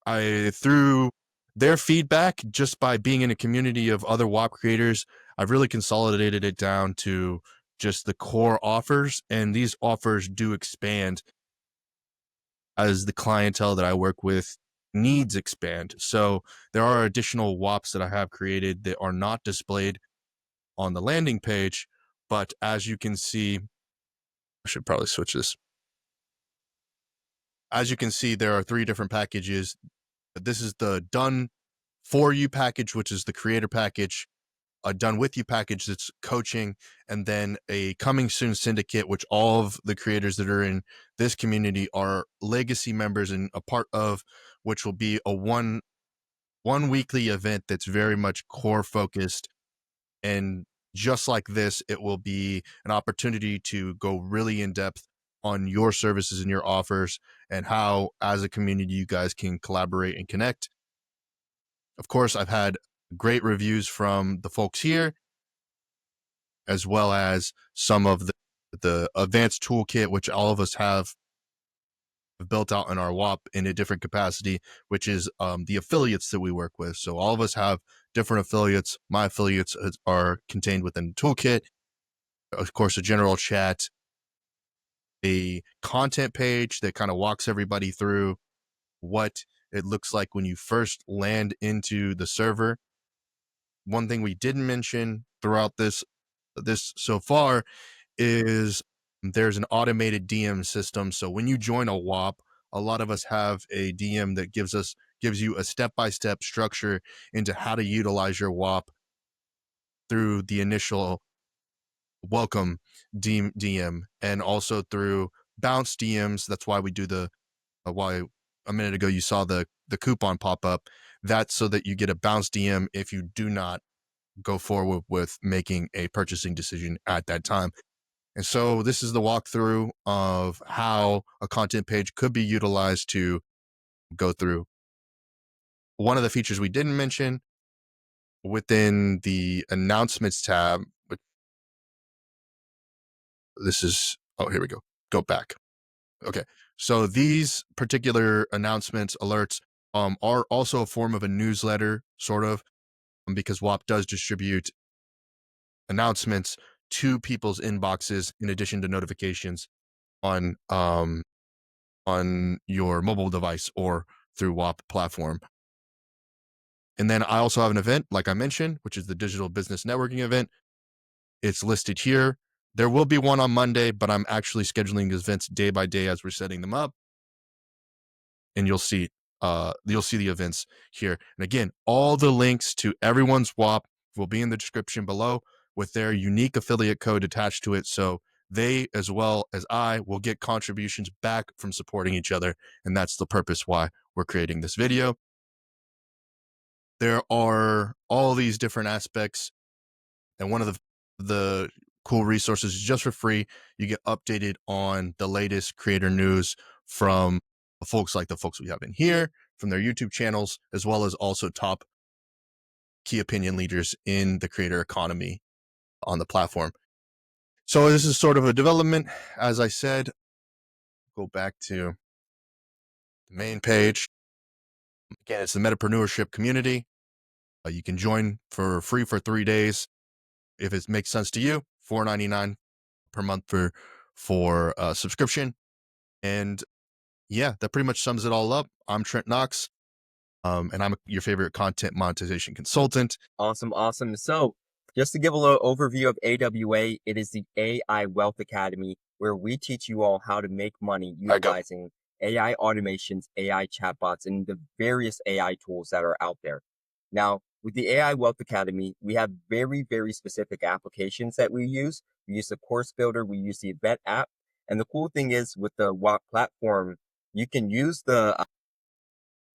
Through their feedback, just by being in a community of other WAP creators, I've really consolidated it down to just the core offers, and these offers do expand as the clientele that I work with needs expand. So there are additional WAPs that I have created that are not displayed on the landing page, But as you can see, I should probably switch this. As you can see, there are 3 different packages. This is the done for you package, which is the creator package, a done with you package that's coaching, and then a coming soon syndicate, which all of the creators that are in this community are legacy members and a part of, which will be a one weekly event that's very much core focused. And just like this, it will be an opportunity to go really in depth on your services and your offers and how, as a community, you guys can collaborate and connect. Of course, I've had great reviews from the folks here, as well as some of the advanced toolkit, which all of us have built out in our WAP in a different capacity, which is the affiliates that we work with. So all of us have different affiliates. My affiliates are contained within the toolkit. Of course, a general chat, a content page that kind of walks everybody through what it looks like when you first land into the server. One thing we didn't mention throughout this so far is there's an automated DM system. So when you join a WAP, a lot of us have a DM that gives you a step-by-step structure into how to utilize your WAP through the initial welcome DM and also through bounce DMs. That's why we do why a minute ago you saw the coupon pop up. That's so that you get a bounce DM if you do not go forward with making a purchasing decision at that time. And so this is the walkthrough of how a content page could be utilized to go through. One of the features we didn't mention within the announcements tab, this is, oh, here we go. Go back. Okay. So these particular announcements, alerts, are also a form of a newsletter, sort of, because WAP does distribute announcements to people's inboxes in addition to notifications on your mobile device or through WAP platform. And then I also have an event, like I mentioned, which is the Digital Business Networking event. It's listed here. There will be one on Monday, but I'm actually scheduling these events day by day as we're setting them up. And you'll see the events here. And again, all the links to everyone's WAP will be in the description below with their unique affiliate code attached to it. So they, as well as I, will get contributions back from supporting each other. And that's the purpose why we're creating this video. There are all these different aspects. And one of the cool resources is just for free. You get updated on the latest creator news from folks like the folks we have in here, from their YouTube channels, as well as also top key opinion leaders in the creator economy on the platform. So this is sort of a development. As I said, go back to the main page. Again, it's the Metapreneurship community. You can join for free for 3 days. If it makes sense to you, $4.99 per month for subscription. And yeah, that pretty much sums it all up. I'm Trent Knox, and I'm your favorite content monetization consultant. Awesome, awesome. So just to give a little overview of AWA, it is the AI Wealth Academy where we teach you all how to make money utilizing AI automations, AI chatbots, and the various AI tools that are out there. Now, with the AI Wealth Academy, we have very, very specific applications that we use. We use the course builder, we use the event app. And the cool thing is with the WAP platform, you can use the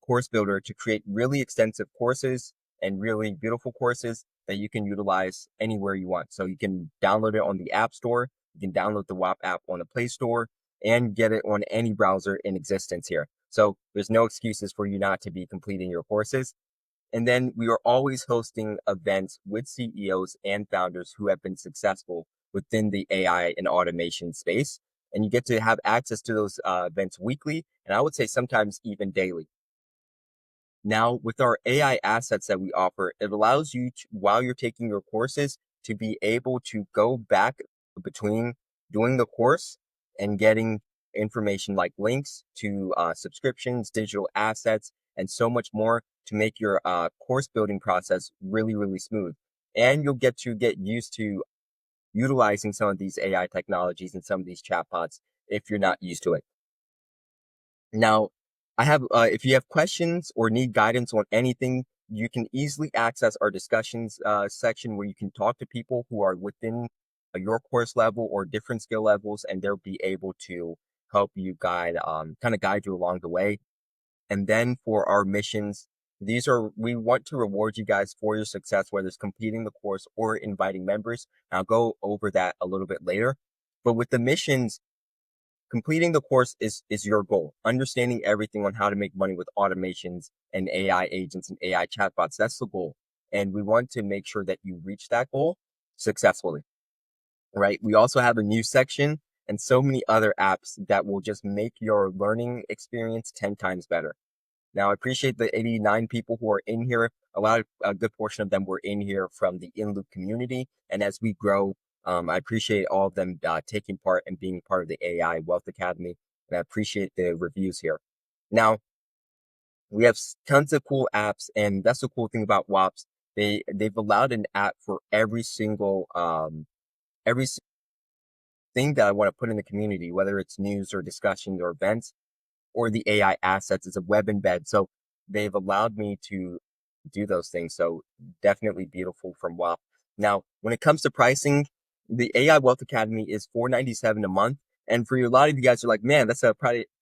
course builder to create really extensive courses and really beautiful courses that you can utilize anywhere you want. So you can download it on the App Store, you can download the WAP app on the Play Store, and get it on any browser in existence here. So there's no excuses for you not to be completing your courses. And then we are always hosting events with CEOs and founders who have been successful within the AI and automation space. And you get to have access to those events weekly, and I would say sometimes even daily. Now, with our AI assets that we offer, it allows you to, while you're taking your courses, to be able to go back between doing the course and getting information like links to subscriptions, digital assets, and so much more to make your course building process really, really smooth. And you'll get used to utilizing some of these AI technologies and some of these chatbots if you're not used to it. Now, I have, if you have questions or need guidance on anything, you can easily access our discussions section where you can talk to people who are within your course level or different skill levels, and they'll be able to help you guide, kind of guide you along the way. And then for our missions, we want to reward you guys for your success, whether it's completing the course or inviting members. I'll go over that a little bit later. But with the missions, completing the course is your goal. Understanding everything on how to make money with automations and AI agents and AI chatbots, that's the goal. And we want to make sure that you reach that goal successfully, right? We also have a news section and so many other apps that will just make your learning experience 10 times better. Now, I appreciate the 89 people who are in here. A good portion of them were in here from the In-Loop community. And as we grow, I appreciate all of them taking part and being part of the AI Wealth Academy. And I appreciate the reviews here. Now, we have tons of cool apps, and that's the cool thing about WOPs. They've allowed an app for every single thing that I want to put in the community, whether it's news or discussions or events, or the AI assets. It's a web embed. So they've allowed me to do those things. So definitely beautiful from WOP. Now, when it comes to pricing, the AI Wealth Academy is $497 a month. And for a lot of you guys are like, man, that's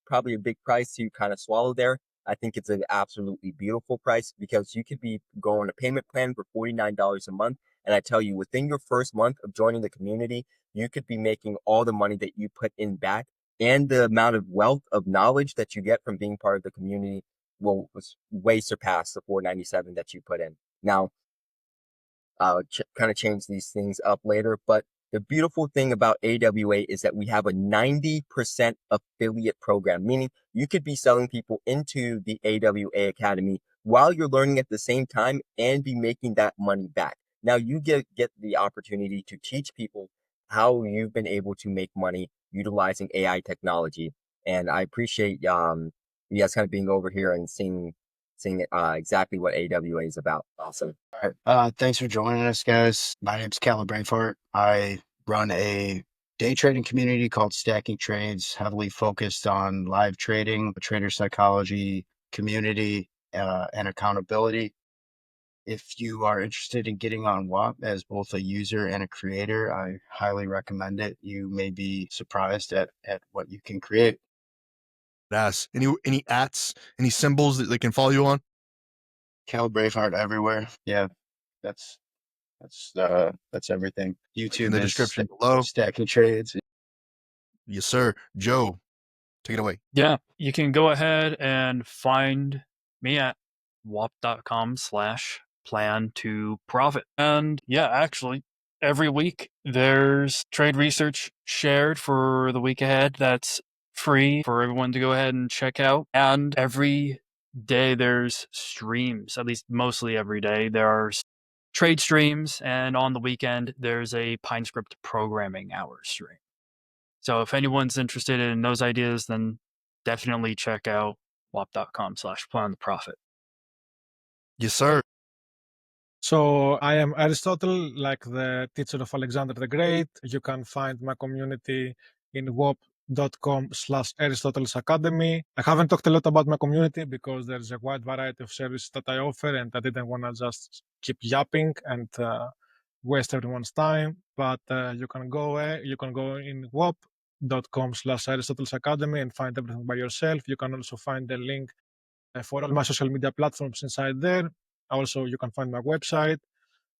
probably a big price to kind of swallow there. I think it's an absolutely beautiful price because you could be going a payment plan for $49 a month. And I tell you, within your first month of joining the community, you could be making all the money that you put in back, and the amount of wealth of knowledge that you get from being part of the community will way surpass the $497 that you put in. Now, I'll kind of change these things up later, but the beautiful thing about AWA is that we have a 90% affiliate program, meaning you could be selling people into the AWA Academy while you're learning at the same time and be making that money back. Now you get the opportunity to teach people how you've been able to make money utilizing AI technology. And I appreciate you guys kind of being over here and seeing exactly what AWA is about. Awesome. All right. Thanks for joining us, guys. My name's Callum Brainfart. I run a day trading community called Stacking Trades, heavily focused on live trading, trader psychology, community, and accountability. If you are interested in getting on WOP as both a user and a creator, I highly recommend it. You may be surprised at what you can create. Any ats, any symbols that they can follow you on? Cal Braveheart everywhere. Yeah, that's everything. YouTube In the is description below. Stacking Trades. Yes, sir. Joe, take it away. Yeah, you can go ahead and find me at whop.com/plan to profit. And yeah, actually, every week there's trade research shared for the week ahead that's free for everyone to go ahead and check out. And every day there's streams, at least mostly every day. There's trade streams, and on the weekend there's a PineScript programming hour stream. So if anyone's interested in those ideas, then definitely check out whop.com/plan to profit. Yes, sir. So I am Aristotle, like the teacher of Alexander the Great. You can find my community in whop.com/Aristotle's Academy. I haven't talked a lot about my community because there's a wide variety of services that I offer, and I didn't want to just keep yapping and waste everyone's time. But you can go in whop.com/Aristotle's Academy and find everything by yourself. You can also find the link for all my social media platforms inside there. Also, you can find my website.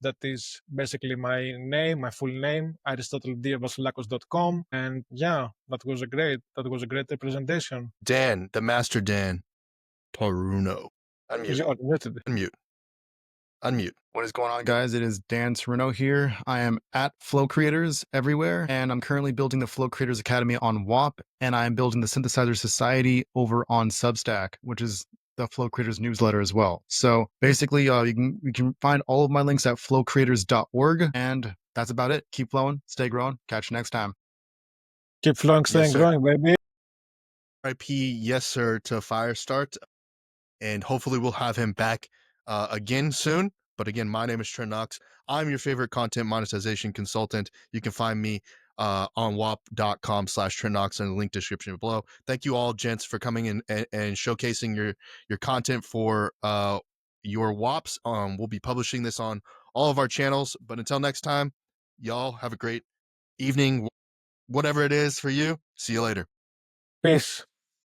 That is basically my name, my full name, aristoteledvasilakos.com. And yeah, that was a great representation. Dan, the master Dan Taruno. Unmute. You're muted. Unmute. What is going on, guys? It is Dan Torino here. I am at Flow Creators everywhere, and I'm currently building the Flow Creators Academy on WOP, and I'm building the Synthesizer Society over on Substack, which is the Flow Creators newsletter as well. So basically, you can find all of my links at flowcreators.org, and that's about it. Keep flowing, stay growing. Catch you next time. Keep flowing, staying growing, baby. RIP, yes, sir, to Firestart. And hopefully we'll have him back again soon. But again, my name is Trent Knox. I'm your favorite content monetization consultant. You can find me on whop.com/Trent Knox in the link description below. Thank you all, gents, for coming in and showcasing your content for your Whops. We'll be publishing this on all of our channels. But until next time, y'all have a great evening, whatever it is for you. See you later. Peace.